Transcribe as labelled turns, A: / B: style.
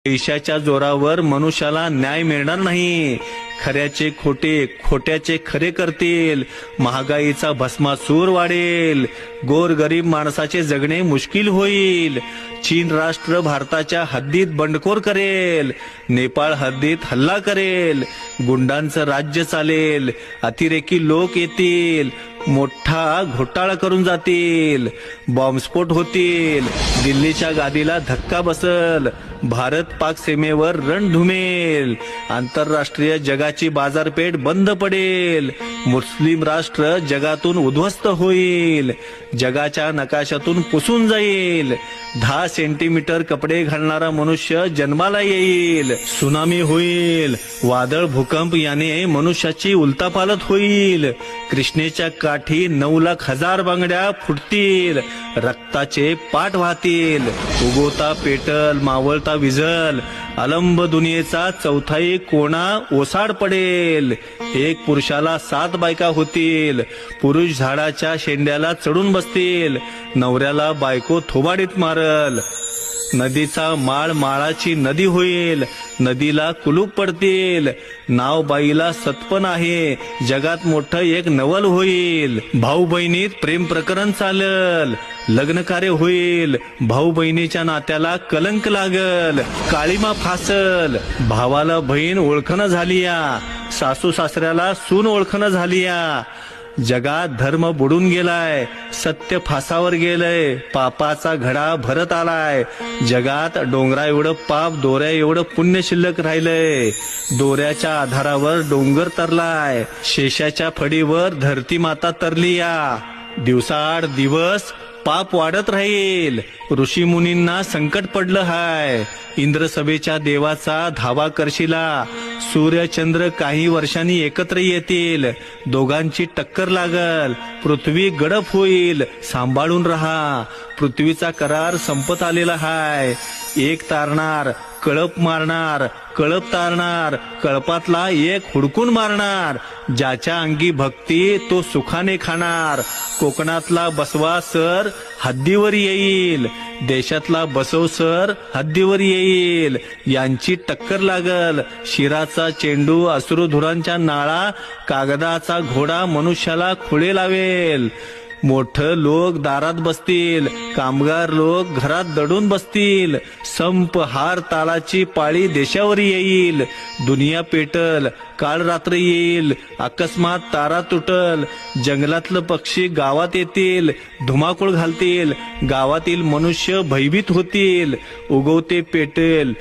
A: पैशाच्या जोरावर मनुष्याला न्याय मिळणार नाही. खऱ्याचे खोटे, खोट्याचे खरे करतील. महागाईचा भस्मासूर वाढेल. गोरगरीब माणसाचे जगणे मुश्किल होईल. चीन राष्ट्र भारताच्या हद्दीत बंडखोर करेल. नेपाळ हद्दीत हल्ला करेल. गुंडांचं राज्य चालेल. अतिरेकी लोक येतील. मोठा घोटाळा करून जातील. बॉम्बस्फोट होतील. दिल्लीच्या गादीला धक्का बसल. भारत पाक सीमेवर रण धुमेल. आंतरराष्ट्रीय जगाची बाजारपेठ बंद पडेल. मुस्लिम राष्ट्र जगातून उद्ध्वस्त होईल. जगाच्या नकाशातून पुसून जाईल. 10 सेंटीमीटर कपडे घालणारा मनुष्य जन्माला येईल. सुनामी होईल. वादळ, भूकंप याने मनुष्याची उलतापालत होईल. कृष्णेच्या काठी 9 लाख हजार बांगड्या फुटतील. रक्ताचे पाट वाहतील. उगवता पेटल, मावळता विझल. अलंब दुनियेचा चौथाई कोणा ओसाड पडेल. एक पुरुषाला 7 बायका होतील. पुरुष झाडाच्या शेंड्याला चढून बसतील. नवऱ्याला बायको थोबाडीत मारल. नदीचा माळ माळाची नदी होईल. नदीला कुलूप पडतील. नाव बाईला सत्पन आहे. जगात मोठं एक नवल होईल. भाऊ बहिणीत प्रेम प्रकरण चालल. लग्न कार्य होईल. भाऊ बहिणीच्या नात्याला कलंक लागल. काळीमा फासल. भावाला बहीण ओळखणं झालीया. सासू सासऱ्याला सून ओळखणं झालीया. जगात धर्म बुडून गेलाय. सत्य फासावर गेलंय. पापाचा घडा भरत आलाय. जगात डोंगरा एवढं पाप, दोऱ्या एवढं पुण्य शिल्लक राहिलंय. दोऱ्याच्या आधारावर डोंगर तरलाय. शेषाच्या फडीवर धरती माता तरलीया. दिवसाआड दिवस पाप वाढत राहील. ऋषी मुनींना संकट पडलं हाय. इंद्रसभेच्या देवाचा धावा करशिला. सूर्य चंद्र काही वर्षांनी एकत्र येतील. दोघांची टक्कर लागल. पृथ्वी गडप होईल. सांभाळून राहा. पृथ्वीचा करार संपत आलेला हाय. एक तारणार, कळप मारणार. कळप तारणार, कळपातला एक हुडकून मारणार. ज्याच्या अंगी भक्ती तो सुखाने खाणार. कोकणातला बसवा सर हद्दीवर येईल. देशातला बसव सर हद्दीवर येईल. यांची टक्कर लागल. शिराचा चेंडू अश्रुधुरांच्या नाळा. कागदाचा घोडा मनुष्याला खुळे लावेल. मोठं लोक दारात बसतील. कामगार लोक घरात दडून बसतील. संप हार तालाची पाळी देशावर येईल. दुनिया पेटल. काळ रात्र येईल. अकस्मात तारा तुटल. जंगलातलं पक्षी गावात येतील. धुमाकूळ घालतील. गावातील मनुष्य भयभीत होतील. उगवते पेटेल.